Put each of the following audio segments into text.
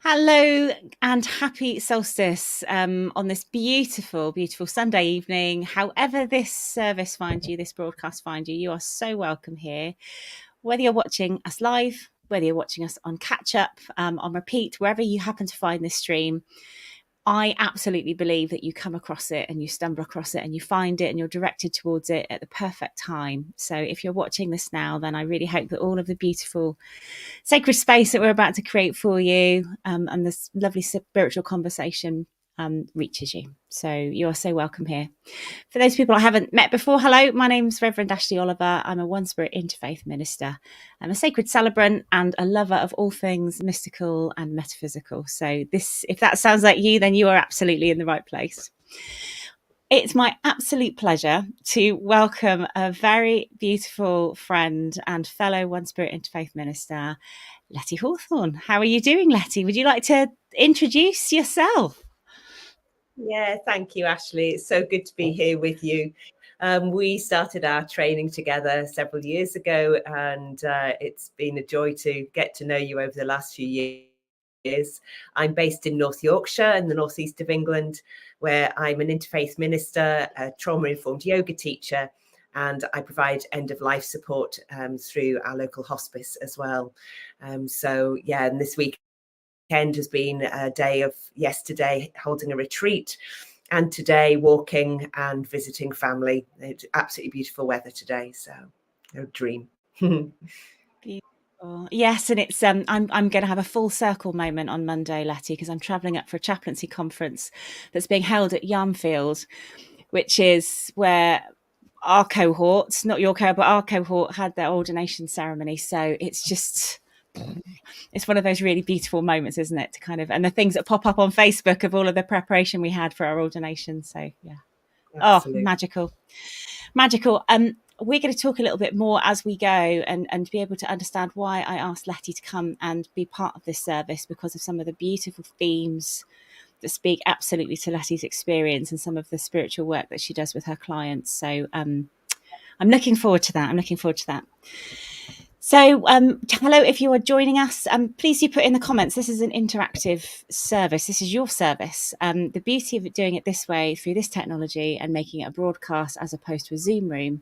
Hello and happy solstice on this beautiful, beautiful Sunday evening. However this service finds you, this broadcast finds you, you are so welcome here. Whether you're watching us live, whether you're watching us on catch up, on repeat, wherever you happen to find this stream, I absolutely believe that you come across it and you stumble across it and you find it and you're directed towards it at the perfect time. So if you're watching this now, then I really hope that all of the beautiful sacred space that we're about to create for you and this lovely spiritual conversation reaches you. So you are so welcome here. For those people I haven't met before, hello, my name's Reverend Ashley Oliver. I'm a One Spirit Interfaith minister. I'm a sacred celebrant and a lover of all things mystical and metaphysical. So this, if that sounds like you, then you are absolutely in the right place. It's my absolute pleasure to welcome a very beautiful friend and fellow One Spirit Interfaith minister, Leti Hawthorn. How are you doing, Leti? Would you like to introduce yourself? Yeah, thank you, Ashley. It's so good to be here with you. We started our training together several years ago, and it's been a joy to get to know you over the last few years. I'm based in North Yorkshire in the northeast of England, where I'm an interfaith minister, a trauma-informed yoga teacher, and I provide end-of-life support through our local hospice as well. And this weekend has been a day of yesterday holding a retreat, and today walking and visiting family. It's absolutely beautiful weather today, so a dream. Yes, and it's I'm going to have a full circle moment on Monday, Leti, because I'm travelling up for a chaplaincy conference that's being held at Yarmfield, which is where our cohort, not your cohort, but our cohort had their ordination ceremony. So it's one of those really beautiful moments, isn't it? To kind of, and the things that pop up on Facebook of all of the preparation we had for our ordination. So yeah, absolutely. Oh, magical. We're going to talk a little bit more as we go and be able to understand why I asked Leti to come and be part of this service, because of some of the beautiful themes that speak absolutely to Leti's experience and some of the spiritual work that she does with her clients. So I'm looking forward to that. So hello, if you are joining us, please do put in the comments. This is an interactive service. This is your service. The beauty of doing it this way, through this technology and making it a broadcast as opposed to a Zoom room,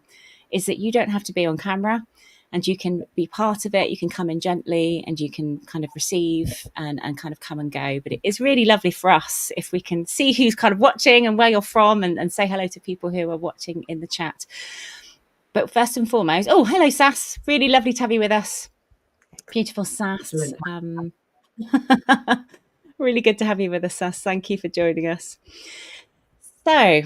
is that you don't have to be on camera and you can be part of it. You can come in gently and you can kind of receive and kind of come and go. But it is really lovely for us if we can see who's kind of watching and where you're from and say hello to people who are watching in the chat. But first and foremost, oh, hello, Sass. Really lovely to have you with us. Beautiful Sass. Really good to have you with us, Sass. Thank you for joining us. So,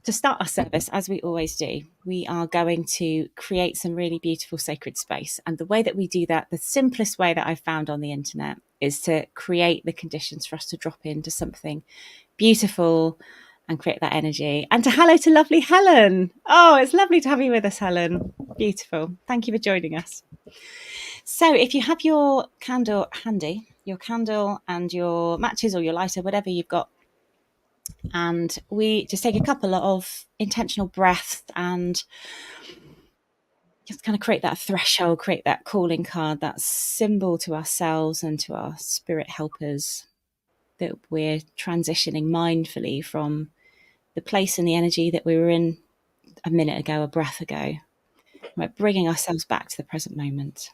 to start our service, as we always do, we are going to create some really beautiful sacred space. And the way that we do that, the simplest way that I've found on the internet, is to create the conditions for us to drop into something beautiful and create that energy. And to hello to lovely Helen. Oh, it's lovely to have you with us, Helen. Beautiful. Thank you for joining us. So if you have your candle handy, your candle and your matches or your lighter, whatever you've got, and we just take a couple of intentional breaths and just kind of create that threshold, create that calling card, that symbol to ourselves and to our spirit helpers that we're transitioning mindfully from the place and the energy that we were in a minute ago, a breath ago. We're bringing ourselves back to the present moment.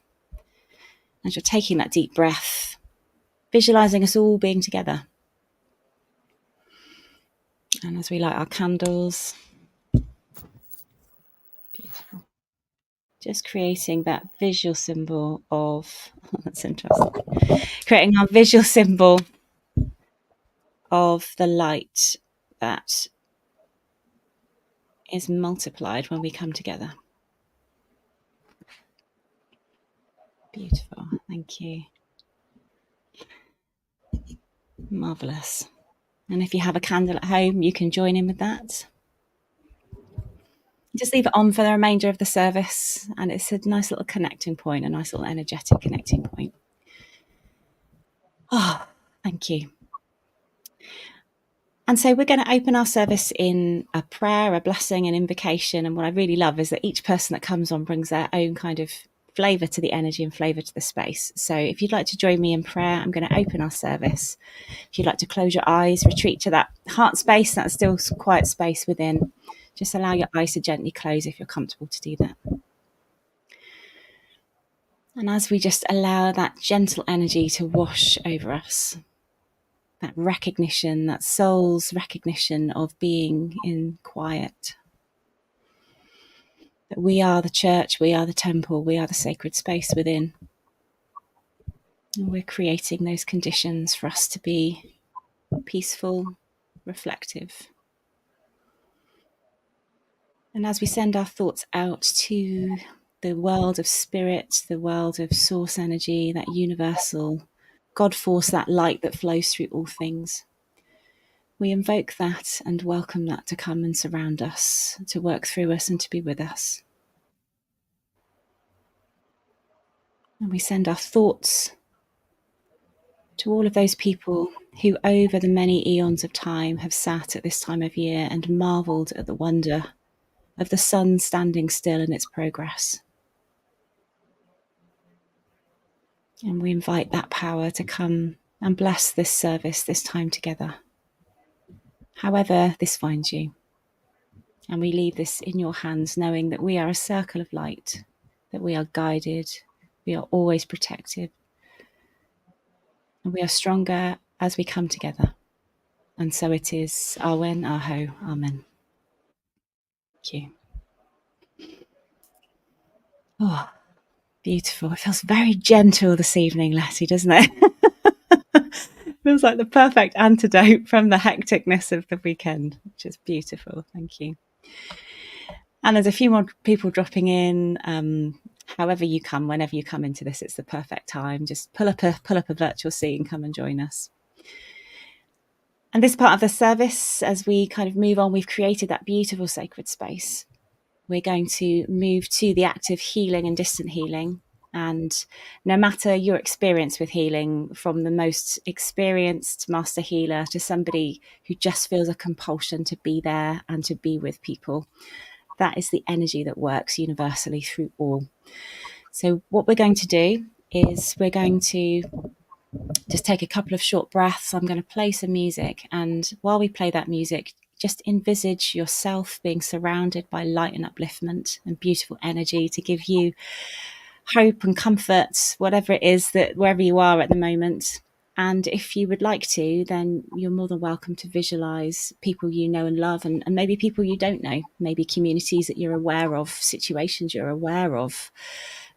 As you're taking that deep breath, visualizing us all being together. And as we light our candles, beautiful. Just creating that visual symbol of, that's interesting, creating our visual symbol of the light that is multiplied when we come together. Beautiful, thank you. Marvellous. And if you have a candle at home, you can join in with that. Just leave it on for the remainder of the service, and it's a nice little connecting point, a nice little energetic connecting point. Oh, thank you. And so we're going to open our service in a prayer, a blessing, an invocation. And what I really love is that each person that comes on brings their own kind of flavour to the energy and flavour to the space. So if you'd like to join me in prayer, I'm going to open our service. If you'd like to close your eyes, retreat to that heart space, that still quiet space within, just allow your eyes to gently close if you're comfortable to do that. And as we just allow that gentle energy to wash over us, that recognition, that soul's recognition of being in quiet, that we are the church, we are the temple, we are the sacred space within. And we're creating those conditions for us to be peaceful, reflective. And as we send our thoughts out to the world of spirit, the world of source energy, that universal God force, that light that flows through all things, we invoke that and welcome that to come and surround us, to work through us and to be with us. And we send our thoughts to all of those people who over the many eons of time have sat at this time of year and marvelled at the wonder of the sun standing still in its progress. And we invite that power to come and bless this service, this time together, however this finds you. And we leave this in your hands, knowing that we are a circle of light, that we are guided, we are always protected, and we are stronger as we come together. And so it is. Awen, Aho, Amen. Thank you. Oh, beautiful. It feels very gentle this evening, Letty, doesn't it? Feels like the perfect antidote from the hecticness of the weekend, which is beautiful. Thank you. And there's a few more people dropping in. However you come, whenever you come into this, it's the perfect time. Just pull up a virtual seat and come and join us. And this part of the service, as we kind of move on, we've created that beautiful sacred space. We're going to move to the act of healing and distant healing. And no matter your experience with healing, from the most experienced master healer to somebody who just feels a compulsion to be there and to be with people, that is the energy that works universally through all. So what we're going to do is we're going to just take a couple of short breaths. I'm going to play some music. And while we play that music, just envisage yourself being surrounded by light and upliftment and beautiful energy to give you hope and comfort, whatever it is that wherever you are at the moment. And if you would like to, then you're more than welcome to visualize people you know and love, and maybe people you don't know, maybe communities that you're aware of, situations you're aware of,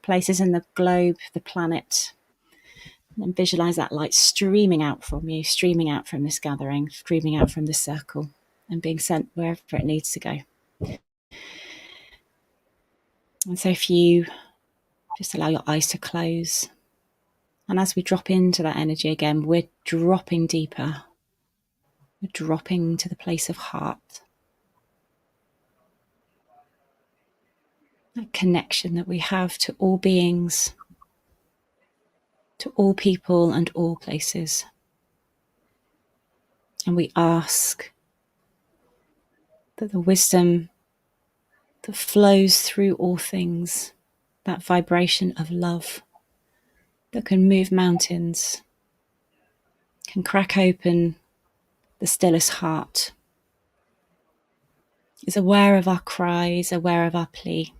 places in the globe, the planet. And visualize that light streaming out from you, streaming out from this gathering, streaming out from this circle, and being sent wherever it needs to go. And so if you just allow your eyes to close, and as we drop into that energy again, we're dropping deeper. We're dropping to the place of heart. That connection that we have to all beings, to all people and all places. And we ask that the wisdom that flows through all things, that vibration of love that can move mountains, can crack open the stillest heart, is aware of our cries, aware of our plea,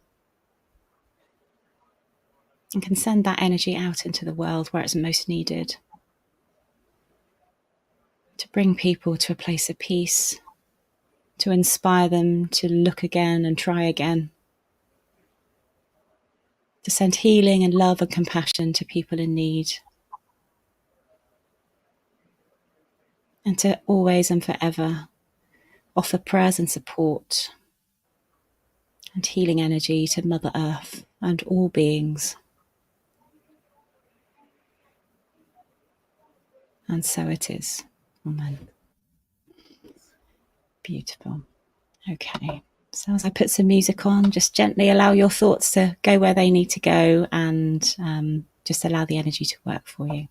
and can send that energy out into the world where it's most needed, to bring people to a place of peace, to inspire them to look again and try again, to send healing and love and compassion to people in need, and to always and forever offer prayers and support and healing energy to Mother Earth and all beings. And so it is. Amen. Beautiful. Okay. So as I put some music on, just gently allow your thoughts to go where they need to go, and just allow the energy to work for you.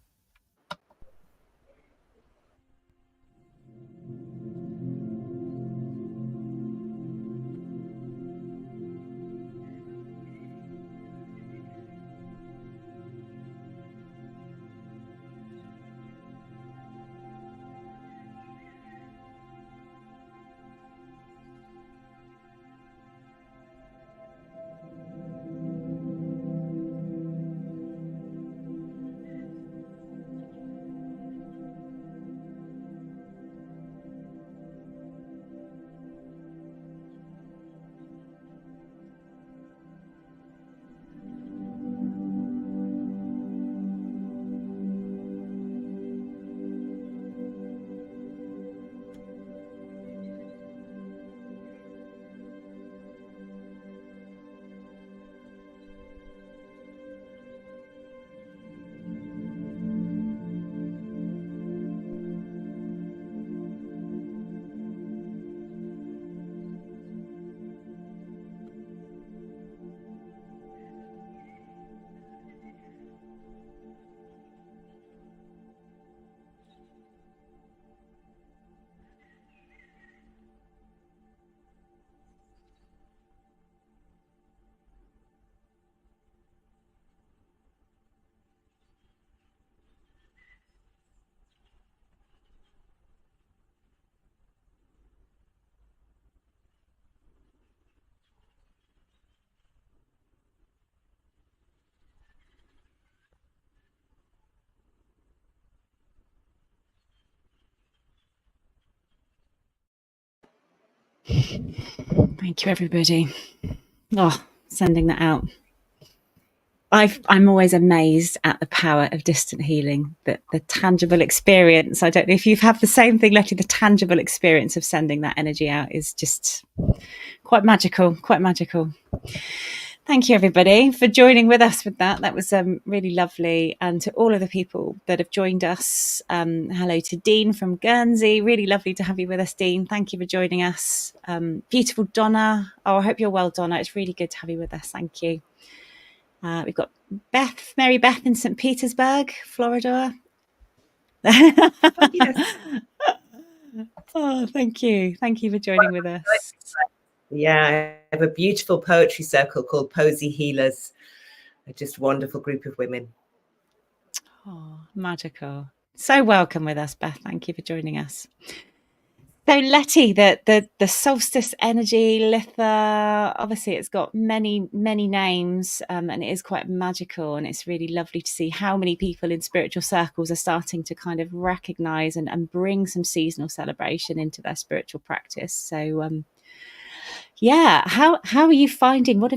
Thank you, everybody. Oh, sending that out. I'm always amazed at the power of distant healing, the tangible experience. I don't know if you've had the same thing, Letty. The tangible experience of sending that energy out is just quite magical, quite magical. Thank you, everybody, for joining with us with that. That was really lovely. And to all of the people that have joined us, hello to Dean from Guernsey. Really lovely to have you with us, Dean. Thank you for joining us. Beautiful Donna. Oh, I hope you're well, Donna. It's really good to have you with us. Thank you. We've got Mary Beth in St. Petersburg, Florida. Yes. Oh, thank you. Thank you for joining with us. Yeah, I have a beautiful poetry circle called Posy Healers. A just wonderful group of women. Oh, magical. So welcome with us, Beth. Thank you for joining us. So Letty, the solstice energy, Litha, obviously it's got many names, and it is quite magical, and it's really lovely to see how many people in spiritual circles are starting to kind of recognize and bring some seasonal celebration into their spiritual practice. So yeah, how are you finding? What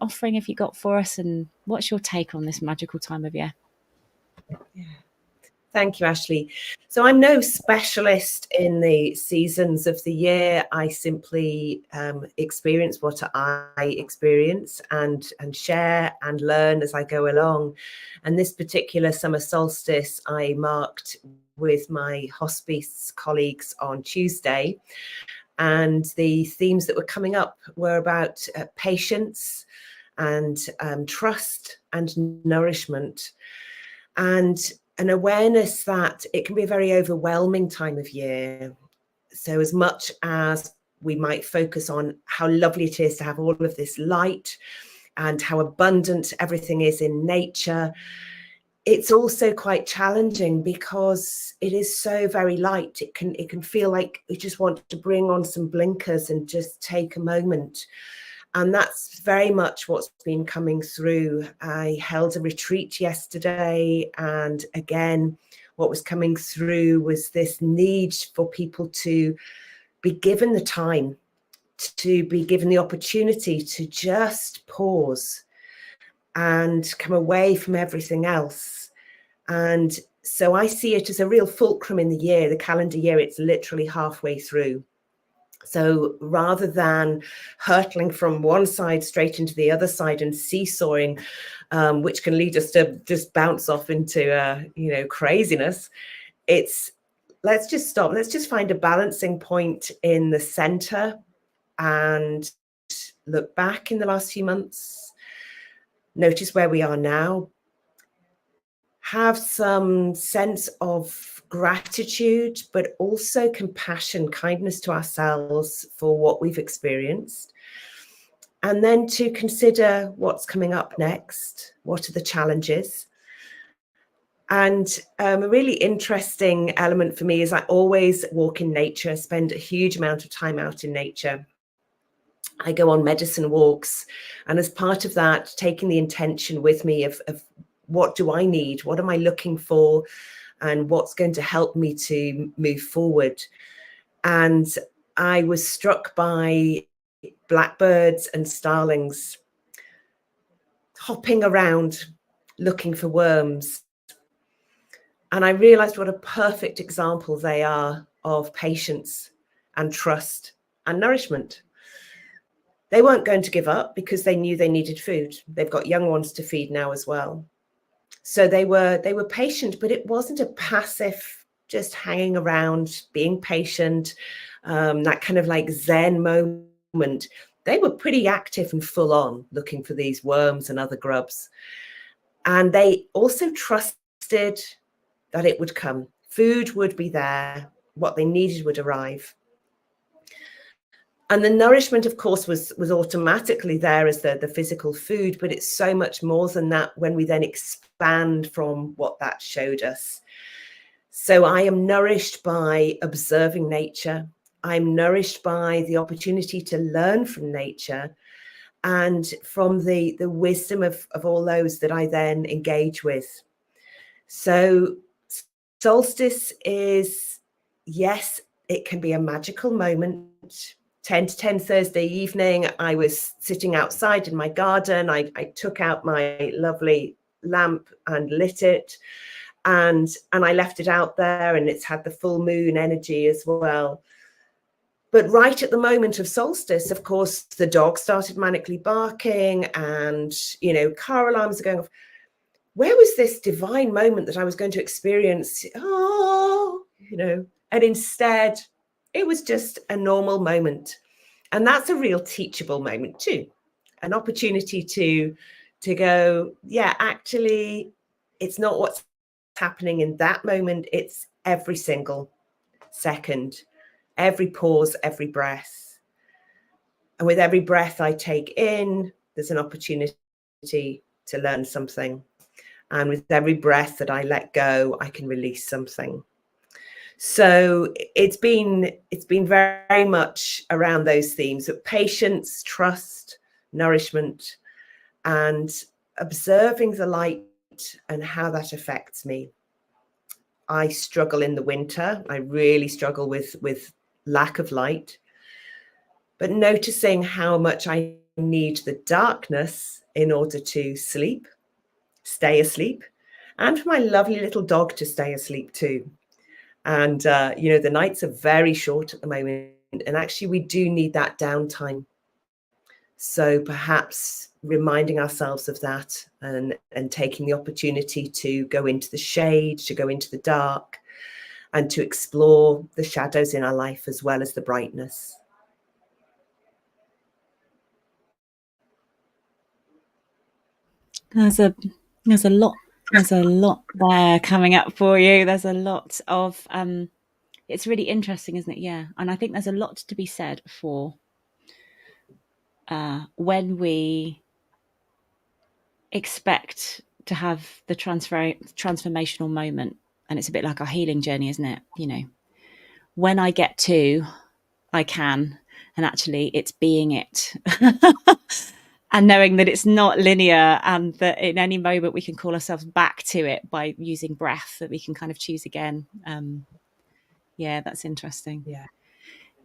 offering have you got for us, and what's your take on this magical time of year? Yeah. Thank you, Ashley. So I'm no specialist in the seasons of the year. I simply experience what I experience and share and learn as I go along. And this particular summer solstice, I marked with my hospice colleagues on Tuesday. And the themes that were coming up were about patience and trust and nourishment. And an awareness that it can be a very overwhelming time of year. So as much as we might focus on how lovely it is to have all of this light and how abundant everything is in nature, it's also quite challenging because it is so very light. It can feel like we just want to bring on some blinkers and just take a moment. And that's very much what's been coming through. I held a retreat yesterday, and again, what was coming through was this need for people to be given the time, to be given the opportunity to just pause and come away from everything else. And so I see it as a real fulcrum in the year, the calendar year. It's literally halfway through. So rather than hurtling from one side straight into the other side and seesawing, which can lead us to just bounce off into, craziness, let's just stop. Let's just find a balancing point in the center and look back in the last few months, notice where we are now, have some sense of gratitude, but also compassion, kindness to ourselves for what we've experienced. And then to consider what's coming up next. What are the challenges? And a really interesting element for me is I always walk in nature, spend a huge amount of time out in nature. I go on medicine walks. And as part of that, taking the intention with me of what do I need? What am I looking for? And what's going to help me to move forward? And I was struck by blackbirds and starlings hopping around looking for worms. And I realized what a perfect example they are of patience and trust and nourishment. They weren't going to give up because they knew they needed food. They've got young ones to feed now as well. So they were patient, but it wasn't a passive, just hanging around, being patient, that kind of like Zen moment. They were pretty active and full on looking for these worms and other grubs. And they also trusted that it would come. Food would be there. What they needed would arrive. And the nourishment, of course, was automatically there as the physical food, but it's so much more than that when we then expand from what that showed us. So I am nourished by observing nature. I'm nourished by the opportunity to learn from nature and from the wisdom of all those that I then engage with. So solstice is, yes, it can be a magical moment. 10 to 10 Thursday evening, I was sitting outside in my garden. I took out my lovely lamp and lit it, and I left it out there, and it's had the full moon energy as well. But right at the moment of solstice, of course, the dog started manically barking, and, you know, car alarms are going off. Where was this divine moment that I was going to experience? Oh, you know, and instead it was just a normal moment. And that's a real teachable moment too. An opportunity to go, yeah, actually, it's not what's happening in that moment. It's every single second, every pause, every breath. And with every breath I take in, there's an opportunity to learn something. And with every breath that I let go, I can release something. So it's been very much around those themes of patience, trust, nourishment, and observing the light and how that affects me. I struggle in the winter. I really struggle with lack of light. But noticing how much I need the darkness in order to sleep, stay asleep, and for my lovely little dog to stay asleep too. And, you know, the nights are very short at the moment, and actually we do need that downtime. So perhaps reminding ourselves of that, and taking the opportunity to go into the shade, to go into the dark, and to explore the shadows in our life as well as the brightness. There's a lot there coming up for you. There's a lot of it's really interesting, isn't it? Yeah. And I think there's a lot to be said for when we expect to have the transformational moment, and it's a bit like our healing journey, isn't it? You know, when I get to, I can, and actually it's being it. And knowing that it's not linear, and that in any moment we can call ourselves back to it by using breath, that we can kind of choose again. Yeah, that's interesting.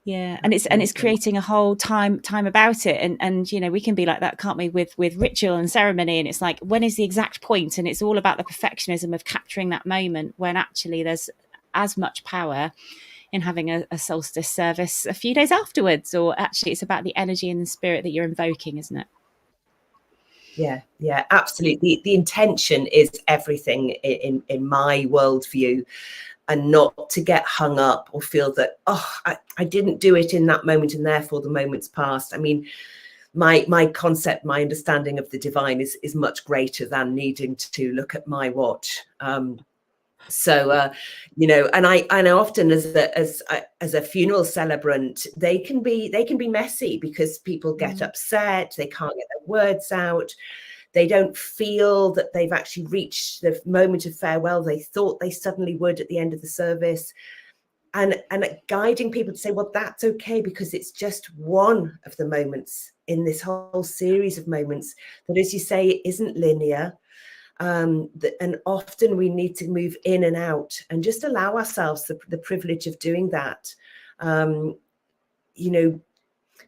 Yeah, and it's creating a whole time about it, and you know, we can be like that, can't we, with ritual and ceremony, and it's like, when is the exact point? And it's all about the perfectionism of capturing that moment, when actually there's as much power in having a solstice service a few days afterwards, or actually it's about the energy and the spirit that you're invoking, isn't it? Yeah, absolutely. The intention is everything in my worldview, and not to get hung up or feel that, oh, I didn't do it in that moment and therefore the moment's passed. I mean, my concept, my understanding of the divine is much greater than needing to look at my watch. So you know, and I often as a funeral celebrant, they can be messy, because people get upset, they can't get their words out, they don't feel that they've actually reached the moment of farewell they thought they suddenly would at the end of the service. And guiding people to say, well, that's okay, because it's just one of the moments in this whole series of moments that, as you say, it isn't linear. And often we need to move in and out, and just allow ourselves the privilege of doing that. You know,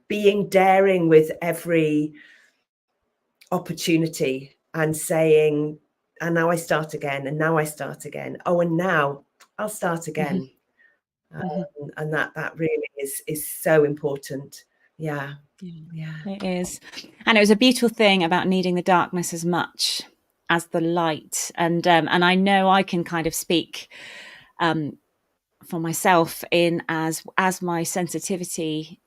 being daring with every opportunity, and saying, and now I start again, and now I start again. Oh, and now I'll start again. And that really is so important. Yeah. It is. And it was a beautiful thing about needing the darkness as much as the light. And I know I can kind of speak for myself in as my sensitivity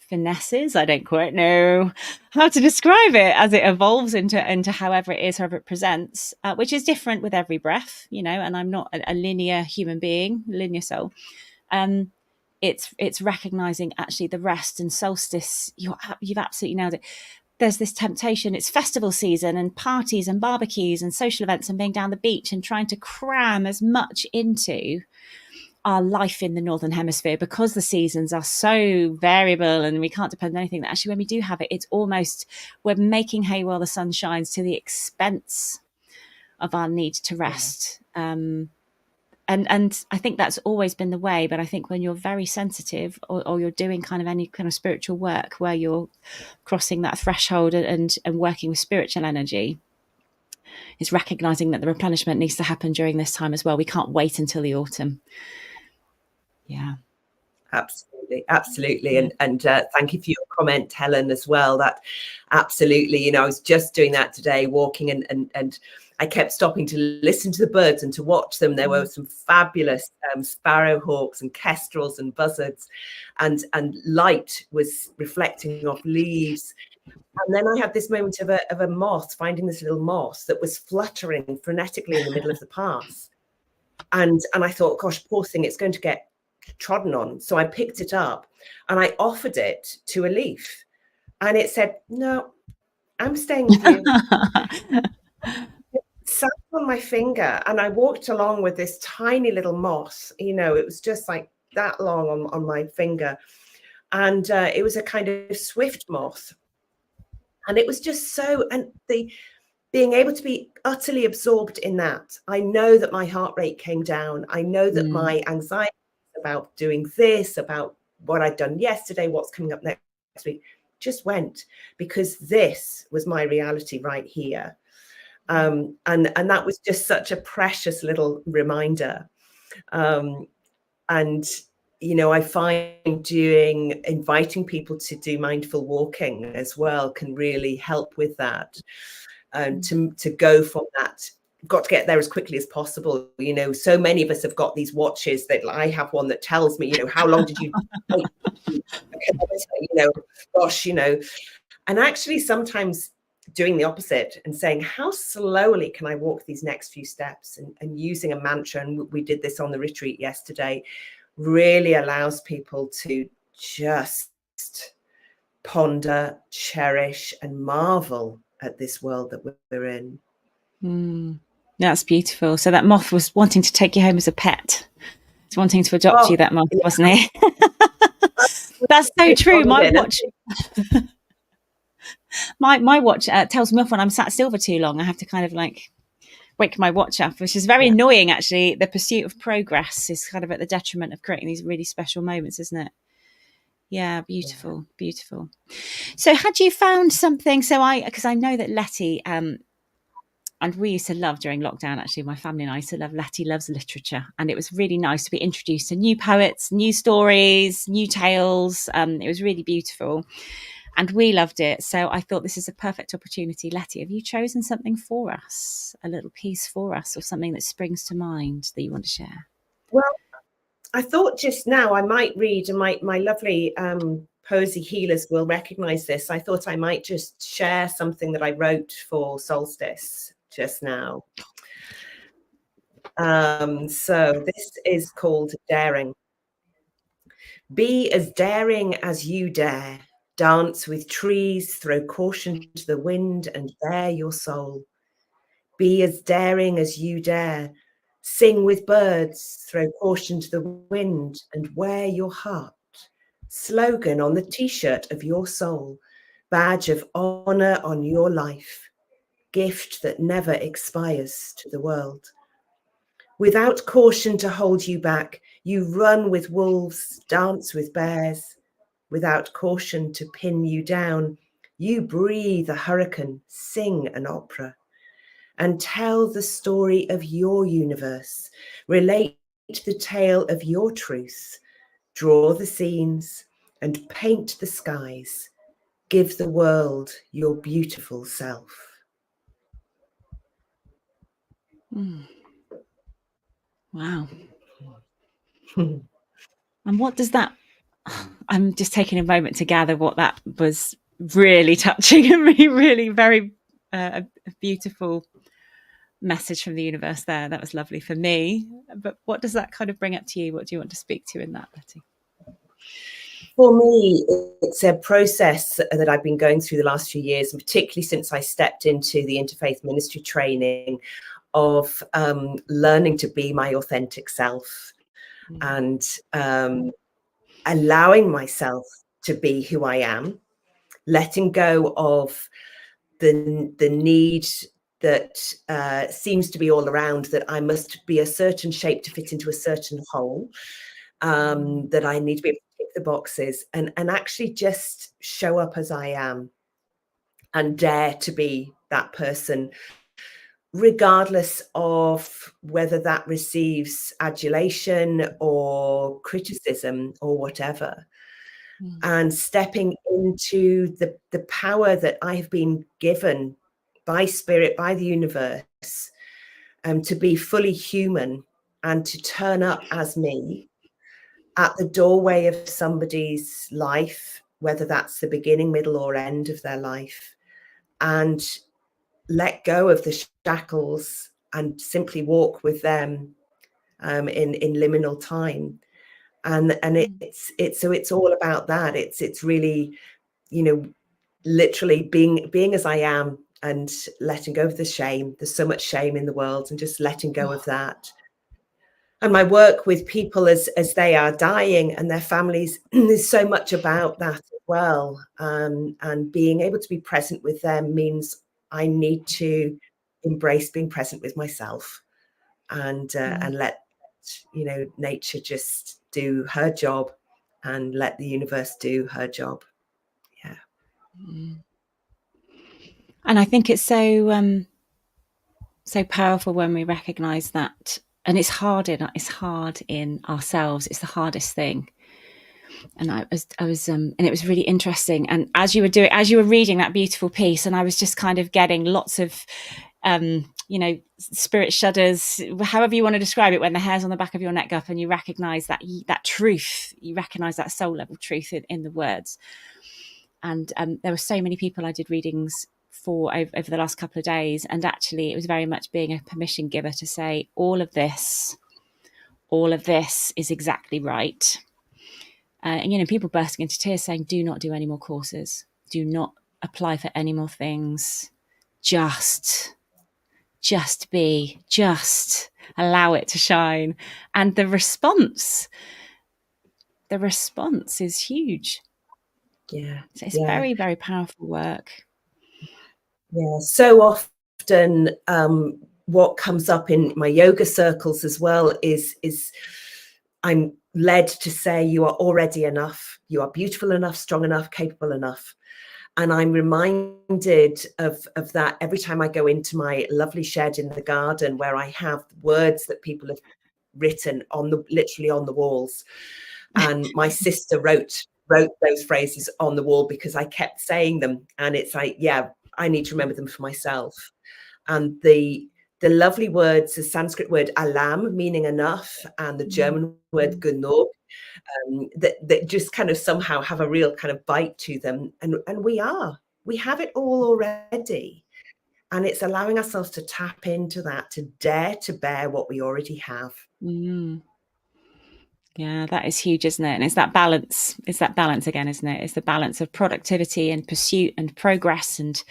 finesses. I don't quite know how to describe it, as it evolves into however it is, however it presents, which is different with every breath, you know. And I'm not a linear human being, linear soul. It's recognizing actually the rest and solstice. You've absolutely nailed it. There's this temptation. It's festival season, and parties and barbecues and social events, and being down the beach and trying to cram as much into our life in the Northern Hemisphere, because the seasons are so variable and we can't depend on anything, that actually when we do have it, it's almost, we're making hay while the sun shines to the expense of our need to rest. And and I think that's always been the way. But I think when you're very sensitive, or you're doing kind of any kind of spiritual work where you're crossing that threshold and working with spiritual energy, is recognizing that the replenishment needs to happen during this time as well. We can't wait until the autumn. Yeah. Absolutely. And thank you for your comment, Helen, as well. That absolutely, you know, I was just doing that today, walking, and I kept stopping to listen to the birds and to watch them. There were some fabulous sparrowhawks and kestrels and buzzards, and light was reflecting off leaves. And then I had this moment of a moth, finding this little moth that was fluttering frenetically in the middle of the path. And I thought, gosh, poor thing, it's going to get trodden on. So I picked it up and I offered it to a leaf, and it said, no, I'm staying with you. It sat on my finger, and I walked along with this tiny little moth, you know, it was just like that long on my finger. And it was a kind of swift moth. And it was just so, and being able to be utterly absorbed in that, I know that my heart rate came down. I know that my anxiety about doing this, about what I'd done yesterday, what's coming up next week, just went, because this was my reality right here. And that was just such a precious little reminder. And, you know, I find inviting people to do mindful walking as well can really help with that. And to go from that, got to get there as quickly as possible. You know, so many of us have got these watches that I have one that tells me, you know, how long did you wait? You know, gosh, you know, and actually sometimes doing the opposite and saying, how slowly can I walk these next few steps, and using a mantra, and we did this on the retreat yesterday, really allows people to just ponder, cherish, and marvel at this world that we're in. That's beautiful. So that moth was wanting to take you home as a pet. It's wanting to adopt you, that moth, wasn't it? That's so true. My watch, my watch tells me off when I'm sat still for too long. I have to kind of like wake my watch up, which is very annoying, actually. The pursuit of progress is kind of at the detriment of creating these really special moments, isn't it? Yeah, beautiful, beautiful. So had you found something? So because I know that Leti, and we used to love during lockdown, actually, my family and I used to love Leti Loves Literature. And it was really nice to be introduced to new poets, new stories, new tales. It was really beautiful. And we loved it. So I thought this is a perfect opportunity. Leti, have you chosen something for us, a little piece for us, or something that springs to mind that you want to share? Well, I thought just now I might read, and my lovely poesy healers will recognize this. I thought I might just share something that I wrote for Solstice just now. So this is called Daring. Be as daring as you dare. Dance with trees, throw caution to the wind, and bare your soul. Be as daring as you dare. Sing with birds, throw caution to the wind, and wear your heart. Slogan on the t-shirt of your soul, badge of honor on your life, gift that never expires to the world. Without caution to hold you back, you run with wolves, dance with bears. Without caution to pin you down, you breathe a hurricane, sing an opera, and tell the story of your universe. Relate the tale of your truth. Draw the scenes and paint the skies. Give the world your beautiful self. Wow. And what does that, I'm just taking a moment to gather what that was. Really touching and really very a beautiful message from the universe there. That was lovely for me. But what does that kind of bring up to you? What do you want to speak to in that, Leti? For me, it's a process that I've been going through the last few years, and particularly since I stepped into the Interfaith ministry training, of learning to be my authentic self and allowing myself to be who I am, letting go of the need that seems to be all around, that I must be a certain shape to fit into a certain hole, that I need to be able to tick the boxes, and actually just show up as I am and dare to be that person, regardless of whether that receives adulation or criticism or whatever. And stepping into the power that I have been given by spirit, by the universe, to be fully human and to turn up as me at the doorway of somebody's life, whether that's the beginning, middle, or end of their life, and let go of the shackles and simply walk with them in liminal time. And it's all about that. It's really, you know, literally being as I am and letting go of the shame. There's so much shame in the world, and just letting go of that. And my work with people as they are dying and their families is so much about that as well. And being able to be present with them means I need to embrace being present with myself, and let, you know, nature just do her job, and let the universe do her job. Yeah. And I think it's so so powerful when we recognize that. And it's hard in ourselves. It's the hardest thing. And I was and it was really interesting. And as you were reading that beautiful piece, and I was just kind of getting lots of you know, spirit shudders, however you want to describe it, when the hairs on the back of your neck go up and you recognize that truth, you recognize that soul level truth in the words. And there were so many people I did readings for over the last couple of days, and actually it was very much being a permission giver to say all of this is exactly right. And you know, people bursting into tears saying, do not do any more courses, do not apply for any more things, just be, just allow it to shine. And the response is huge. Yeah. So it's very, very powerful work. Yeah. So often what comes up in my yoga circles as well is I'm led to say, you are already enough. You are beautiful enough, strong enough, capable enough. And I'm reminded of that every time I go into my lovely shed in the garden, where I have words that people have written literally on the walls. And my sister wrote those phrases on the wall because I kept saying them. And it's like, yeah, I need to remember them for myself. And the lovely words, the Sanskrit word alam, meaning enough, and the German word genug, that just kind of somehow have a real kind of bite to them. And we have it all already. And it's allowing ourselves to tap into that, to dare to bear what we already have. Yeah, that is huge, isn't it? And it's that balance. It's that balance again, isn't it? It's the balance of productivity and pursuit and progress and,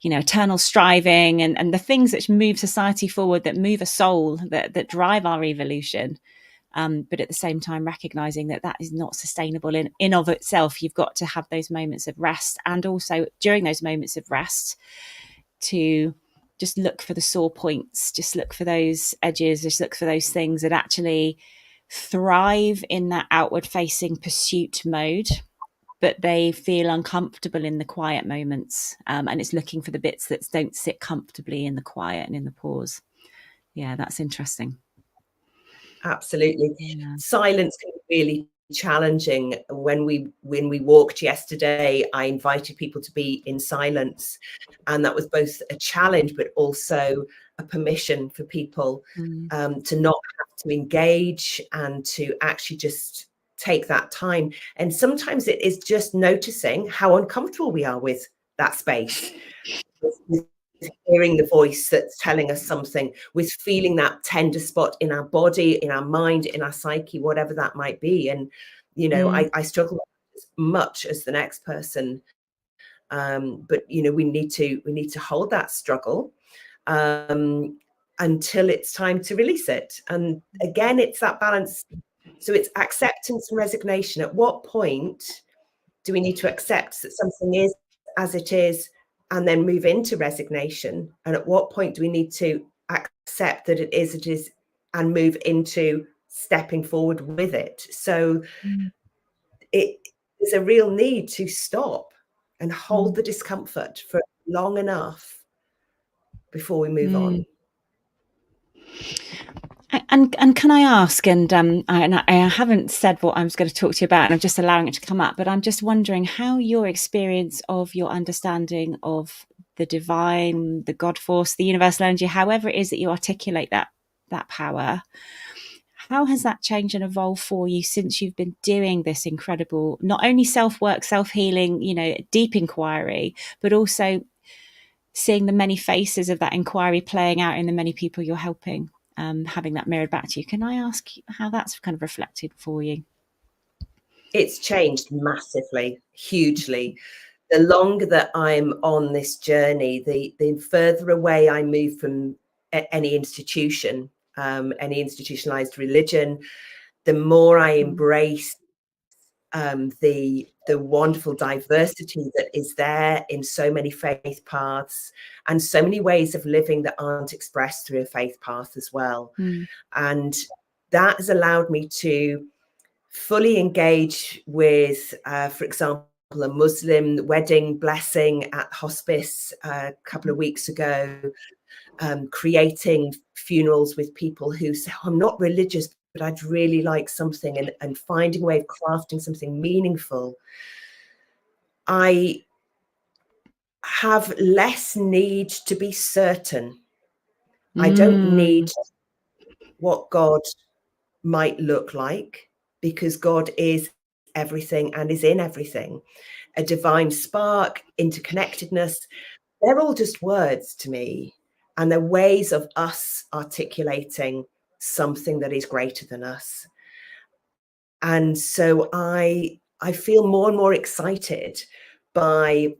you know, eternal striving and the things that move society forward, that move a soul, that drive our evolution. But at the same time, recognizing that is not sustainable in of itself. You've got to have those moments of rest, and also during those moments of rest to just look for the sore points, just look for those edges, just look for those things that actually thrive in that outward facing pursuit mode, but they feel uncomfortable in the quiet moments. And it's looking for the bits that don't sit comfortably in the quiet and in the pause. Yeah, that's interesting. Absolutely. Yeah. Silence can be really challenging. When we walked yesterday, I invited people to be in silence, and that was both a challenge but also a permission for people to not have to engage and to actually just take that time. And sometimes it is just noticing how uncomfortable we are with that space, with hearing the voice that's telling us something, with feeling that tender spot in our body, in our mind, in our psyche, whatever that might be. And, you know, I struggle as much as the next person. But, you know, we need to hold that struggle until it's time to release it. And again, it's that balance. So it's acceptance and resignation. At what point do we need to accept that something is as it is, and then move into resignation? And at what point do we need to accept that it is, and move into stepping forward with it? So it is a real need to stop and hold the discomfort for long enough before we move on. And can I ask, and I haven't said what I was going to talk to you about, and I'm just allowing it to come up, but I'm just wondering how your experience of your understanding of the divine, the God force, the universal energy, however it is that you articulate that power, how has that changed and evolved for you since you've been doing this incredible, not only self-work, self-healing, deep inquiry, but also seeing the many faces of that inquiry playing out in the many people you're helping, having that mirrored back to you? Can I ask how that's kind of reflected for you? It's changed massively, hugely. The longer that I'm on this journey, the further away I move from any institution, any institutionalized religion, the more I embrace the wonderful diversity that is there in so many faith paths and so many ways of living that aren't expressed through a faith path as well. And that has allowed me to fully engage with, for example, a Muslim wedding blessing at hospice a couple of weeks ago, creating funerals with people who say, I'm not religious, but I'd really like something, and finding a way of crafting something meaningful. I have less need to be certain. I don't need what God might look like, because God is everything and is in everything. A divine spark, interconnectedness, they're all just words to me. And they're ways of us articulating something that is greater than us. And so I feel more and more excited by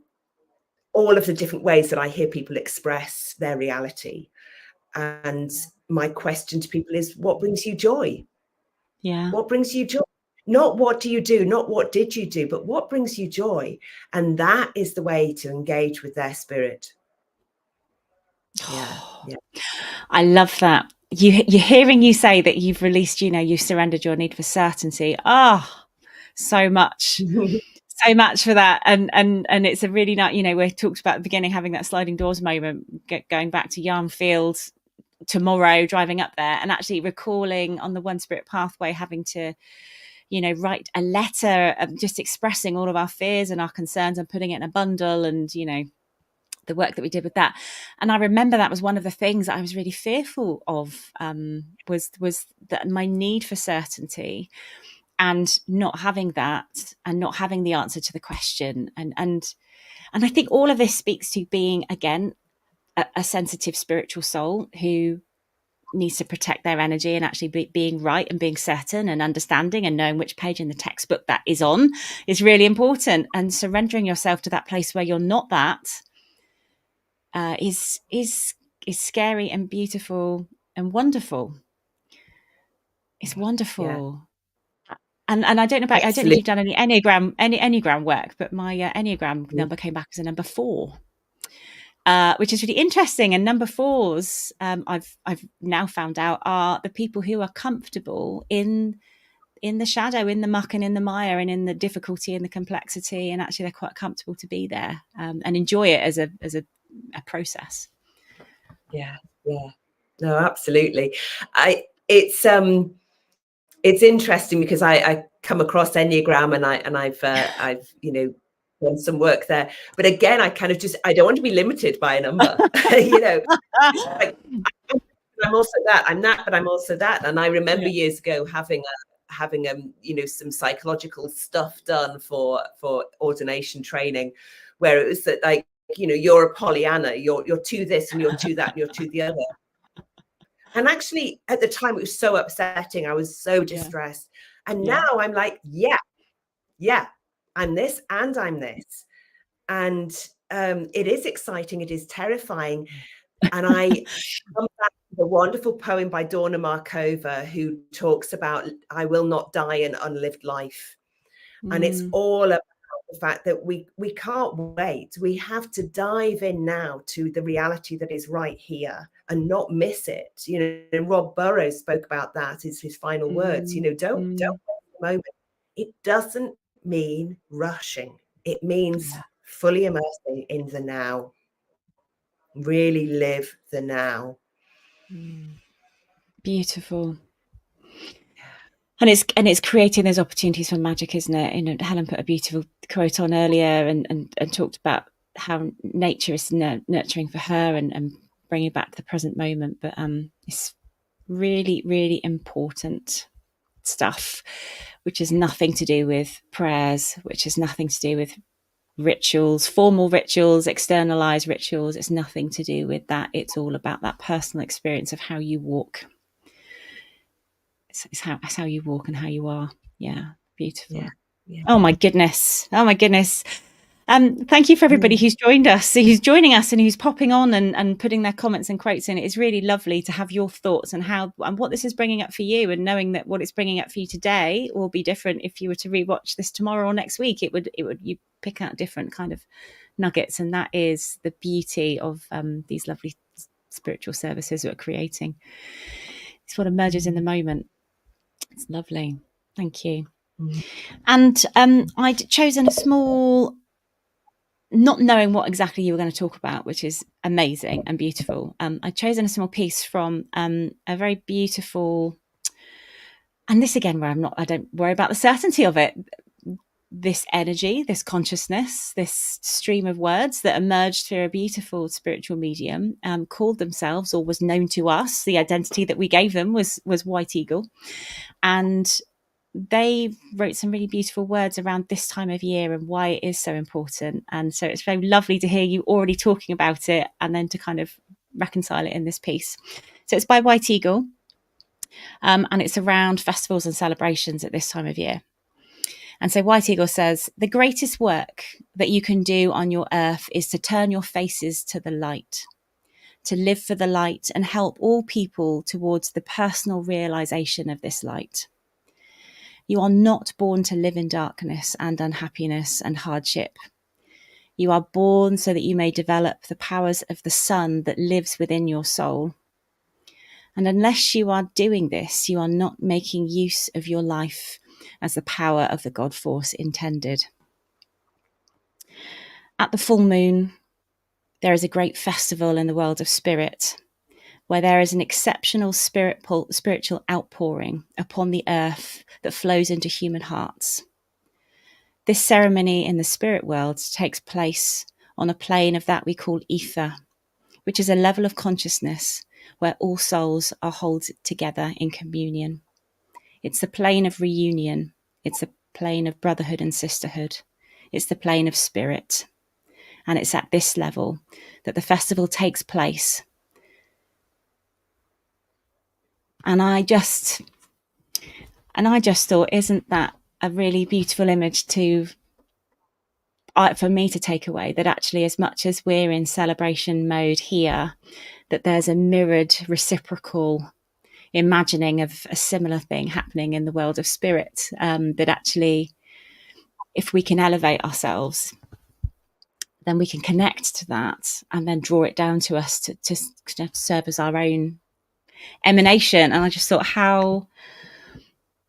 all of the different ways that I hear people express their reality. And my question to people is, what brings you joy? Yeah. What brings you joy? Not what do you do, not what did you do, but what brings you joy? And that is the way to engage with their spirit. Yeah. I love that. You're hearing you say that you've released, you surrendered your need for certainty. So much. So much for that. And it's a really nice, we talked about at the beginning, having that sliding doors moment, going back to Yarmfield tomorrow, driving up there, and actually recalling on the One Spirit pathway, having to, write a letter, just expressing all of our fears and our concerns and putting it in a bundle, and, the work that we did with that. And I remember that was one of the things that I was really fearful of, was that my need for certainty, and not having that, and not having the answer to the question. And I think all of this speaks to being, again, a sensitive spiritual soul who needs to protect their energy, and actually being right and being certain and understanding and knowing which page in the textbook that is on is really important. And surrendering yourself to that place where you're not that is scary and beautiful and wonderful. It's wonderful. And I don't know about, I don't know if you've done any Enneagram work, but my Enneagram number came back as a number 4, which is really interesting. And number 4s, I've now found out, are the people who are comfortable in the shadow, in the muck and in the mire, and in the difficulty and the complexity, and actually they're quite comfortable to be there, and enjoy it as a process. Yeah. No, absolutely. It's interesting because I come across Enneagram, and I've done some work there. But again, I kind of I don't want to be limited by a number. Like, I'm also that. I'm that, but I'm also that. And I remember years ago having some psychological stuff done for ordination training, where it was that, like, you're a Pollyanna, you're to this and you're to that and you're to the other. And actually, at the time, it was so upsetting. I was so distressed. And now I'm like, yeah, I'm this and I'm this. And it is exciting. It is terrifying. And I come back to the wonderful poem by Donna Markova, who talks about, I will not die an unlived life. And it's all about the the fact that we can't wait. We have to dive in now to the reality that is right here and not miss it. You know, and Rob Burrows spoke about that as his final words. You know, don't wait a moment. It doesn't mean rushing. It means fully immersing in the now. Really live the now. Beautiful. And it's creating those opportunities for magic, isn't it? You know, Helen put a beautiful quote on earlier and talked about how nature is nurturing for her and bringing back to the present moment. But it's really, really important stuff, which has nothing to do with prayers, which has nothing to do with rituals, formal rituals, externalized rituals. It's nothing to do with that. It's all about that personal experience of how you walk. It's how you walk and how you are. Yeah, beautiful. Yeah. Oh my goodness. Thank you for everybody who's joined us, who's joining us and who's popping on and putting their comments and quotes in. It's really lovely to have your thoughts and what this is bringing up for you, and knowing that what it's bringing up for you today will be different if you were to rewatch this tomorrow or next week. You pick out different kind of nuggets, and that is the beauty of these lovely spiritual services that we're creating. It's what emerges in the moment. It's lovely. Thank you. And I'd chosen a small, not knowing what exactly you were going to talk about, which is amazing and beautiful. I'd chosen a small piece from a very beautiful, and this again, where I don't worry about the certainty of it. This energy, this consciousness, this stream of words that emerged through a beautiful spiritual medium, called themselves, or was known to us, the identity that we gave them was White Eagle. And they wrote some really beautiful words around this time of year and why it is so important. And so it's very lovely to hear you already talking about it and then to kind of reconcile it in this piece. So it's by White Eagle, and it's around festivals and celebrations at this time of year. And so White Eagle says, the greatest work that you can do on your earth is to turn your faces to the light, to live for the light and help all people towards the personal realization of this light. You are not born to live in darkness and unhappiness and hardship. You are born so that you may develop the powers of the sun that lives within your soul. And unless you are doing this, you are not making use of your life as the power of the God force intended. At the full moon, there is a great festival in the world of spirit, where there is an exceptional spiritual outpouring upon the earth that flows into human hearts. This ceremony in the spirit world takes place on a plane of that we call ether, which is a level of consciousness where all souls are held together in communion. It's the plane of reunion. It's the plane of brotherhood and sisterhood. It's the plane of spirit. And it's at this level that the festival takes place. And I just thought, isn't that a really beautiful image for me to take away, that actually, as much as we're in celebration mode here, that there's a mirrored reciprocal imagining of a similar thing happening in the world of spirit, that actually, if we can elevate ourselves, then we can connect to that and then draw it down to us to serve as our own emanation. And I just thought, how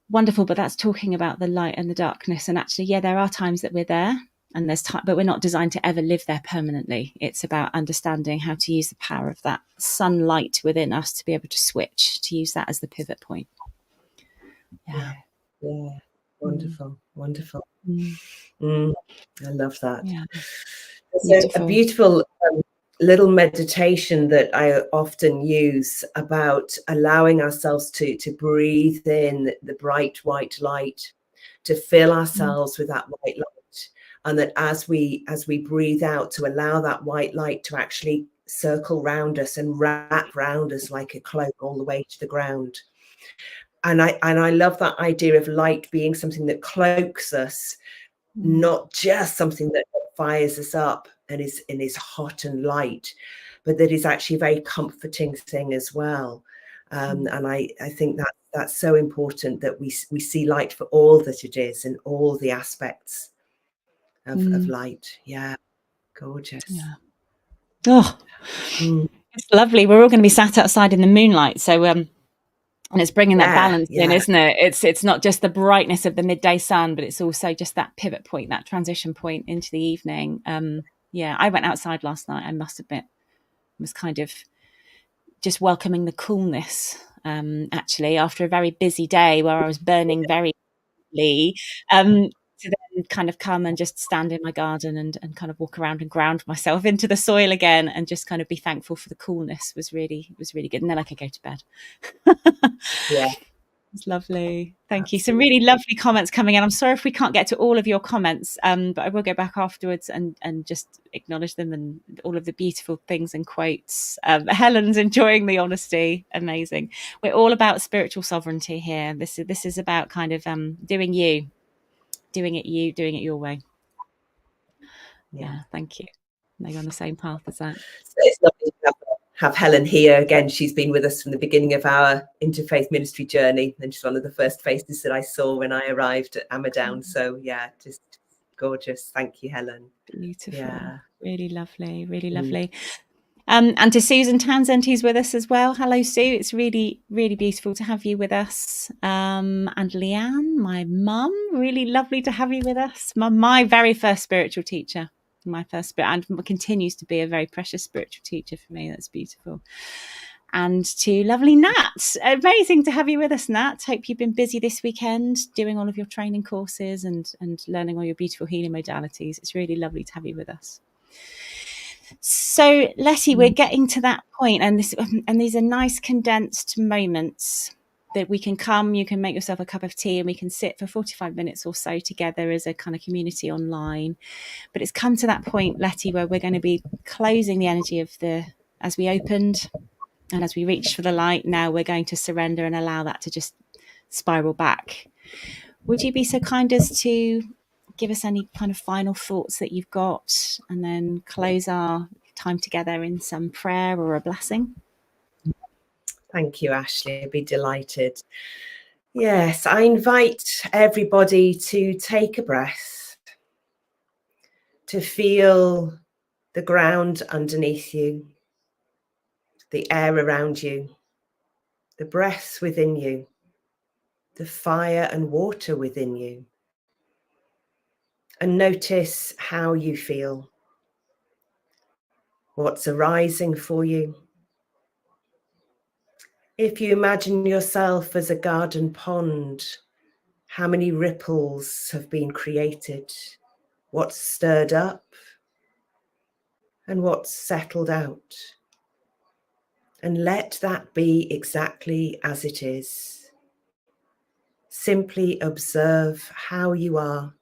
wonderful. But that's talking about the light and the darkness. And actually, yeah, there are times that we're there, and there's time, but we're not designed to ever live there permanently. It's about understanding how to use the power of that sunlight within us to be able to switch, to use that as the pivot point. Yeah. Wonderful. I love that. Yeah. So a beautiful little meditation that I often use about allowing ourselves to breathe in the bright white light, to fill ourselves with that white light, and that as we breathe out, to allow that white light to actually circle round us and wrap round us like a cloak all the way to the ground. And I love that idea of light being something that cloaks us, not just something that fires us up and is hot and light, but that is actually a very comforting thing as well. And I think that's so important, that we see light for all that it is and all the aspects of light. Yeah, gorgeous. Yeah. Oh, it's lovely. We're all going to be sat outside in the moonlight, so and it's bringing that balance in, isn't it? It's not just the brightness of the midday sun, but it's also just that pivot point, that transition point into the evening. Yeah, I went outside last night. I must admit, was kind of just welcoming the coolness. Actually, after a very busy day where I was burning very to then kind of come and just stand in my garden and kind of walk around and ground myself into the soil again and just kind of be thankful for the coolness was really good. And then I could go to bed. Yeah. It's lovely. Thank you. Absolutely. Some really lovely comments coming in. I'm sorry if we can't get to all of your comments, but I will go back afterwards and just acknowledge them and all of the beautiful things and quotes. Helen's enjoying the honesty. Amazing. We're all about spiritual sovereignty here. This is about kind of doing it your way. Yeah, thank you. Now you're on the same path as that. So it's lovely to have Helen here again. She's been with us from the beginning of our interfaith ministry journey, and she's one of the first faces that I saw when I arrived at Amadown. So yeah, just gorgeous. Thank you, Helen. Beautiful. Yeah, really lovely, really lovely. And to Susan Townsend, who's with us as well. Hello, Sue. It's really, really beautiful to have you with us. And Leanne, my mum, really lovely to have you with us. My very first spiritual teacher, and continues to be a very precious spiritual teacher for me. That's beautiful. And to lovely Nat. Amazing to have you with us, Nat. Hope you've been busy this weekend doing all of your training courses and learning all your beautiful healing modalities. It's really lovely to have you with us. So, Leti, we're getting to that point, and these are nice condensed moments that we can come. You can make yourself a cup of tea, and we can sit for 45 minutes or so together as a kind of community online. But it's come to that point, Leti, where we're going to be closing the energy of as we opened, and as we reached for the light. Now we're going to surrender and allow that to just spiral back. Would you be so kind as to give us any kind of final thoughts that you've got, and then close our time together in some prayer or a blessing? Thank you, Ashley. I'd be delighted. Yes, I invite everybody to take a breath, to feel the ground underneath you, the air around you, the breath within you, the fire and water within you. And notice how you feel, what's arising for you. If you imagine yourself as a garden pond, how many ripples have been created? What's stirred up and what's settled out? And let that be exactly as it is. Simply observe how you are,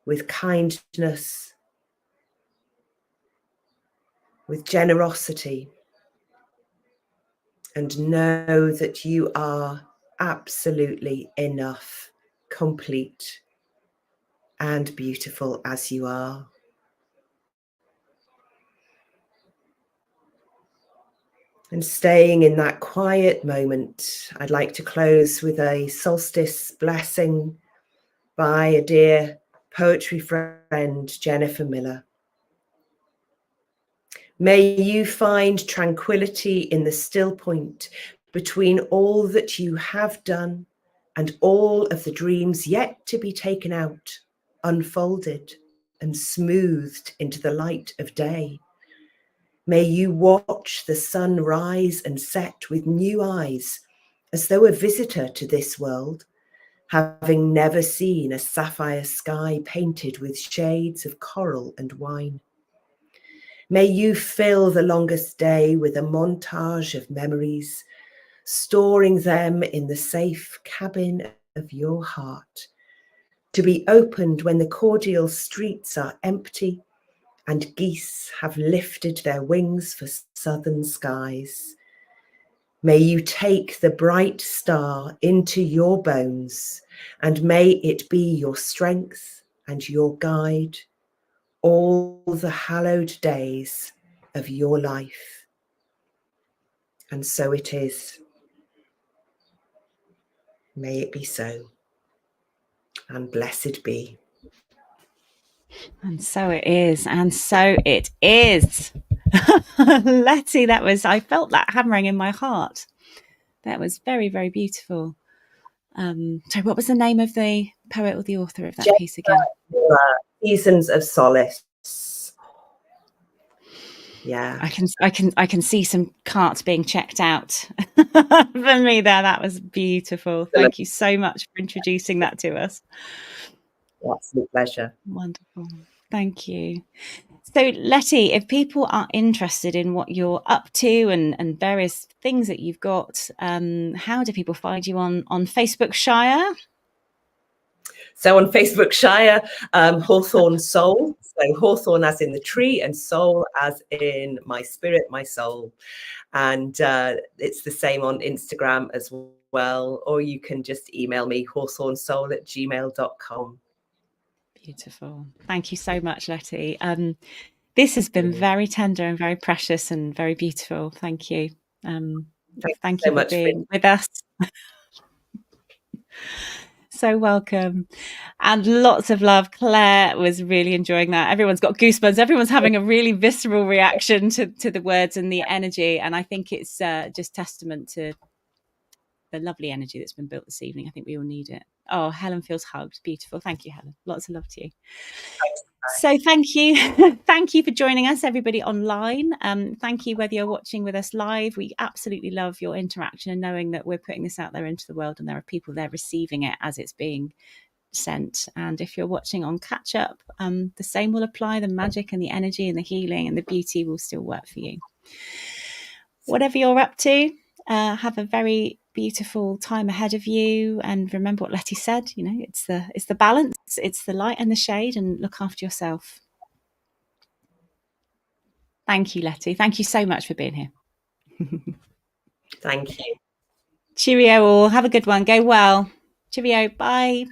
with kindness, with generosity, and know that you are absolutely enough, complete, and beautiful as you are. And staying in that quiet moment, I'd like to close with a solstice blessing by a dear poetry friend, Jennifer Miller. May you find tranquility in the still point between all that you have done and all of the dreams yet to be taken out, unfolded and smoothed into the light of day. May you watch the sun rise and set with new eyes, as though a visitor to this world, having never seen a sapphire sky painted with shades of coral and wine. May you fill the longest day with a montage of memories, storing them in the safe cabin of your heart, to be opened when the cordial streets are empty and geese have lifted their wings for southern skies. May you take the bright star into your bones, and may it be your strength and your guide all the hallowed days of your life. And so it is. May it be so, and blessed be. And so it is. And so it is. Letty, I felt that hammering in my heart. That was very, very beautiful. So what was the name of the poet or the author of that piece again? Seasons of Solace. Yeah. I can see some carts being checked out for me there. That was beautiful. Thank you so much for introducing that to us. Absolute pleasure. Wonderful. Thank you. So, Leti, if people are interested in what you're up to and various things that you've got, how do people find you on Facebook Shire? So on Facebook Shire, Hawthorn Soul. So Hawthorn as in the tree and soul as in my spirit, my soul. And it's the same on Instagram as well. Or you can just email me, hawthornsoul@gmail.com. Beautiful. Thank you so much, Leti. This has been very tender and very precious and very beautiful. Thank you. Thank you for being with us. So welcome. And lots of love. Claire was really enjoying that. Everyone's got goosebumps. Everyone's having a really visceral reaction to the words and the energy. And I think it's just testament to the lovely energy that's been built this evening. I think we all need it. Oh, Helen feels hugged. Beautiful. Thank you, Helen. Lots of love to you. So thank you. Thank you for joining us, everybody online. Thank you whether you're watching with us live. We absolutely love your interaction and knowing that we're putting this out there into the world and there are people there receiving it as it's being sent. And if you're watching on catch up, the same will apply. The magic and the energy and the healing and the beauty will still work for you. Whatever you're up to, have a very beautiful time ahead of you, and remember what Leti said. You know, it's the balance, it's the light and the shade, and look after yourself. Thank you, Leti. Thank you so much for being here. Thank you. Cheerio all. Have a good one. Go well. Cheerio. Bye.